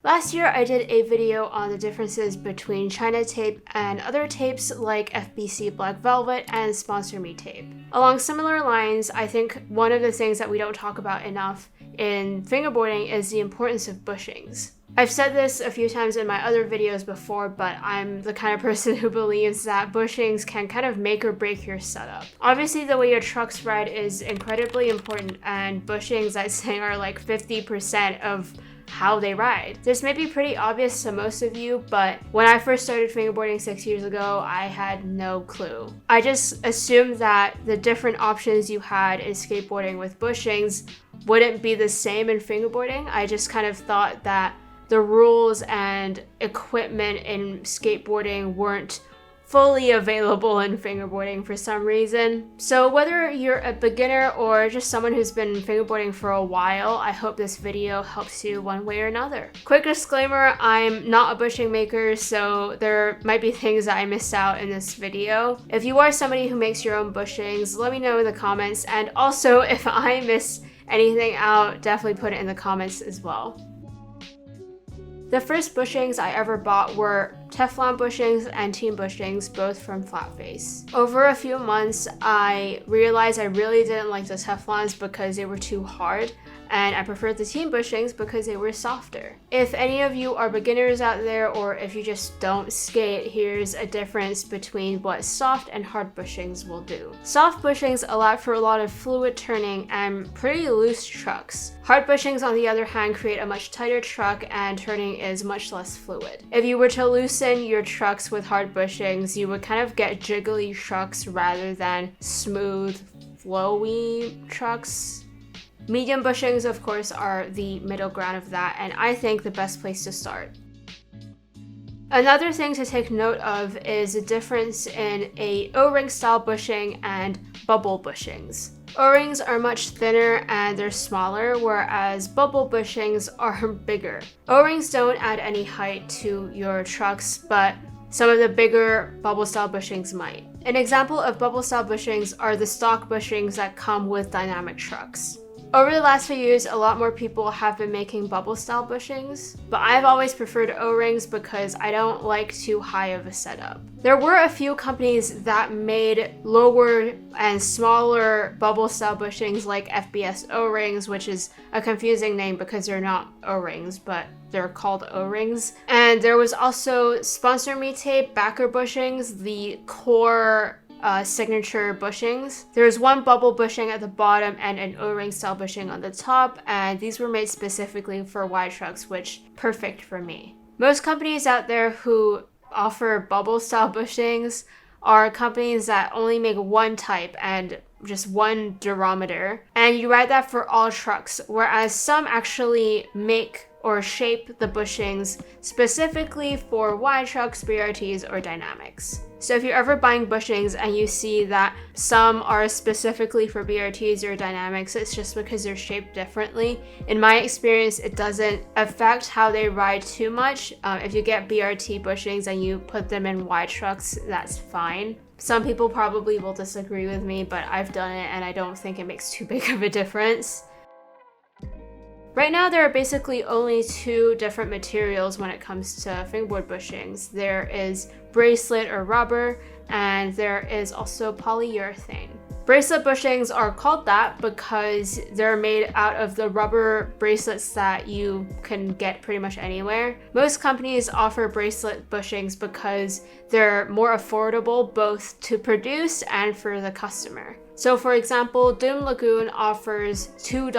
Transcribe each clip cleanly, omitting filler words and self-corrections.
Last year, I did a video on the differences between China tape and other tapes like FBC Black Velvet and Sponsor Me tape. Along similar lines, I think one of the things that we don't talk about enough in fingerboarding is the importance of bushings. I've said this a few times in my other videos before, but I'm the kind of person who believes that bushings can kind of make or break your setup. Obviously, the way your trucks ride is incredibly important, and bushings, I'd say, are like 50% of how they ride. This may be pretty obvious to most of you, but when I first started fingerboarding 6 years ago, I had no clue. I just assumed that the different options you had in skateboarding with bushings wouldn't be the same in fingerboarding. I just kind of thought that the rules and equipment in skateboarding weren't fully available in fingerboarding for some reason. So whether you're a beginner or just someone who's been fingerboarding for a while, I hope this video helps you one way or another. Quick disclaimer, I'm not a bushing maker, so there might be things that I missed out in this video. If you are somebody who makes your own bushings, let me know in the comments, and also if I miss anything out, definitely put it in the comments as well. The first bushings I ever bought were Teflon bushings and Team bushings, both from Flatface. Over a few months, I realized I really didn't like the Teflons because they were too hard, and I preferred the Team bushings because they were softer. If any of you are beginners out there, or if you just don't skate, here's a difference between what soft and hard bushings will do. Soft bushings allow for a lot of fluid turning and pretty loose trucks. Hard bushings, on the other hand, create a much tighter truck and turning is much less fluid. If you were to loosen your trucks with hard bushings, you would kind of get jiggly trucks rather than smooth, flowy trucks. Medium bushings, of course, are the middle ground of that, and I think the best place to start. Another thing to take note of is the difference in a O-ring style bushing and bubble bushings. O-rings are much thinner and they're smaller, whereas bubble bushings are bigger. O-rings don't add any height to your trucks, but some of the bigger bubble style bushings might. An example of bubble style bushings are the stock bushings that come with dynamic trucks. Over the last few years, a lot more people have been making bubble style bushings, but I've always preferred O-rings because I don't like too high of a setup. There were a few companies that made lower and smaller bubble style bushings like FBS O-rings, which is a confusing name because they're not O-rings, but they're called O-rings. And there was also Sponsor Me tape backer bushings, the core signature bushings. There's one bubble bushing at the bottom and an O-ring style bushing on the top, and these were made specifically for wide trucks, which perfect for me. Most companies out there who offer bubble style bushings are companies that only make one type and just one durometer, and you ride that for all trucks, whereas some actually make or shape the bushings specifically for wide trucks, BRTs, or dynamics. So if you're ever buying bushings and you see that some are specifically for BRTs or dynamics, it's just because they're shaped differently. In my experience, it doesn't affect how they ride too much. If you get BRT bushings and you put them in wide trucks, that's fine. Some people probably will disagree with me, but I've done it and I don't think it makes too big of a difference. Right now, there are basically only two different materials when it comes to fingerboard bushings. There is bracelet or rubber, and there is also polyurethane. Bracelet bushings are called that because they're made out of the rubber bracelets that you can get pretty much anywhere. Most companies offer bracelet bushings because they're more affordable both to produce and for the customer. So for example, Doom Lagoon offers $2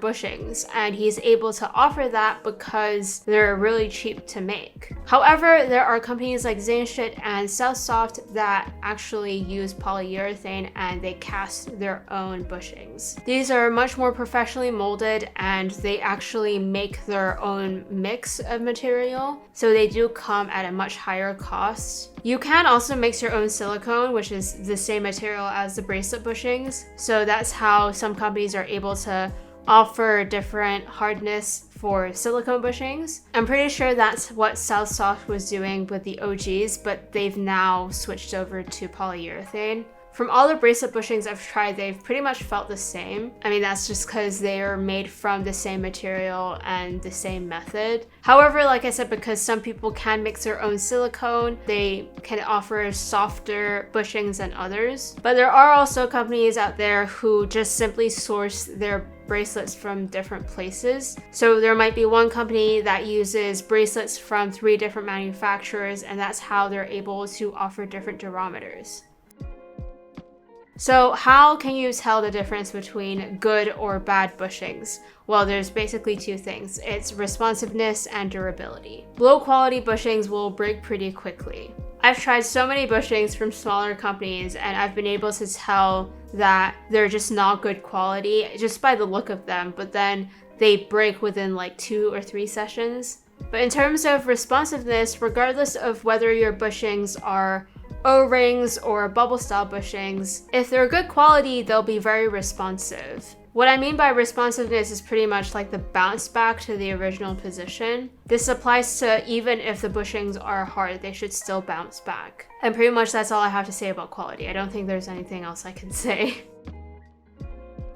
bushings, and he's able to offer that because they're really cheap to make. However, there are companies like Zainshit and Southsoft that actually use polyurethane and they cast their own bushings. These are much more professionally molded and they actually make their own mix of material, so they do come at a much higher cost. You can also mix your own silicone, which is the same material as the bracelet bushings. So that's how some companies are able to offer different hardness for silicone bushings. I'm pretty sure that's what Southsoft was doing with the OGs, but they've now switched over to polyurethane. From all the bracelet bushings I've tried, they've pretty much felt the same. I mean, that's just because they are made from the same material and the same method. However, like I said, because some people can mix their own silicone, they can offer softer bushings than others. But there are also companies out there who just simply source their bracelets from different places. So there might be one company that uses bracelets from 3 different manufacturers, and that's how they're able to offer different durometers. So how can you tell the difference between good or bad bushings? Well, there's basically 2 things. It's responsiveness and durability. Low quality bushings will break pretty quickly. I've tried so many bushings from smaller companies and I've been able to tell that they're just not good quality just by the look of them, but then they break within like 2 or 3 sessions. But in terms of responsiveness, regardless of whether your bushings are O-rings or bubble style bushings, if they're good quality, they'll be very responsive. What I mean by responsiveness is pretty much like the bounce back to the original position. This applies to even if the bushings are hard, they should still bounce back. And pretty much that's all I have to say about quality. I don't think there's anything else I can say.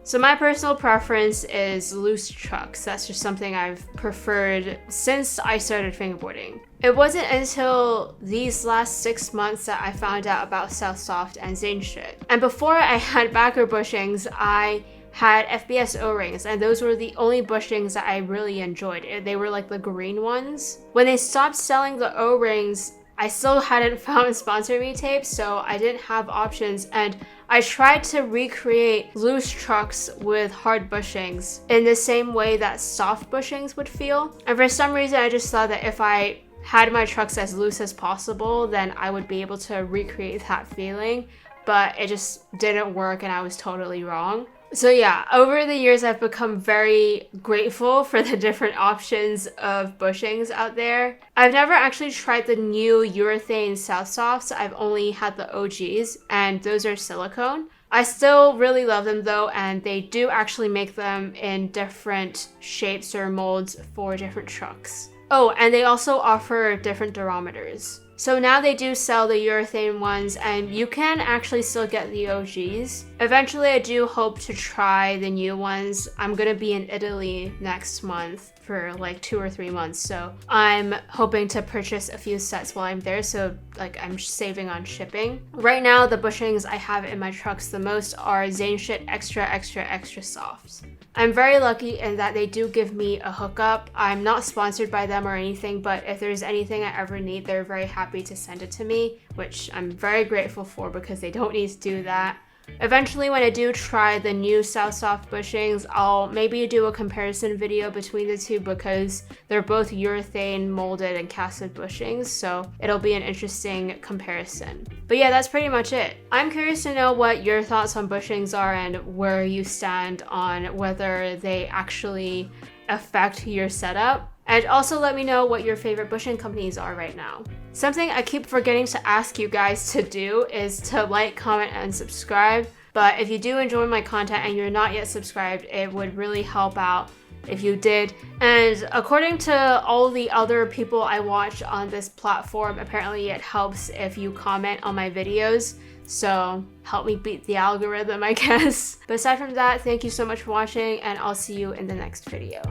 So my personal preference is loose trucks. That's just something I've preferred since I started fingerboarding. It wasn't until these last 6 months that I found out about South Soft and Zaneshet. And before I had backer bushings, I had FBS O-rings, and those were the only bushings that I really enjoyed. They were like the green ones. When they stopped selling the O-rings, I still hadn't found Sponsor Me tape, so I didn't have options, and I tried to recreate loose trucks with hard bushings in the same way that soft bushings would feel. And for some reason, I just thought that if I had my trucks as loose as possible, then I would be able to recreate that feeling, but it just didn't work and I was totally wrong. So yeah, over the years, I've become very grateful for the different options of bushings out there. I've never actually tried the new urethane South Softs. I've only had the OGs, and those are silicone. I still really love them though, and they do actually make them in different shapes or molds for different trucks. Oh, and they also offer different durometers. So now they do sell the urethane ones, and you can actually still get the OGs. Eventually, I do hope to try the new ones. I'm gonna be in Italy next month for like 2 or 3 months, so I'm hoping to purchase a few sets while I'm there, so like I'm saving on shipping. Right now, the bushings I have in my trucks the most are Zaneshet extra soft. I'm very lucky in that they do give me a hookup. I'm not sponsored by them or anything, but if there's anything I ever need, they're very happy to send it to me, which I'm very grateful for because they don't need to do that. Eventually, when I do try the new South Soft bushings, I'll maybe do a comparison video between the two because they're both urethane molded and casted bushings, so it'll be an interesting comparison. But yeah, that's pretty much it. I'm curious to know what your thoughts on bushings are and where you stand on whether they actually affect your setup. And also let me know what your favorite bushing companies are right now. Something I keep forgetting to ask you guys to do is to like, comment, and subscribe. But if you do enjoy my content and you're not yet subscribed, it would really help out if you did. And according to all the other people I watch on this platform, apparently it helps if you comment on my videos. So help me beat the algorithm, I guess. But aside from that, thank you so much for watching, and I'll see you in the next video.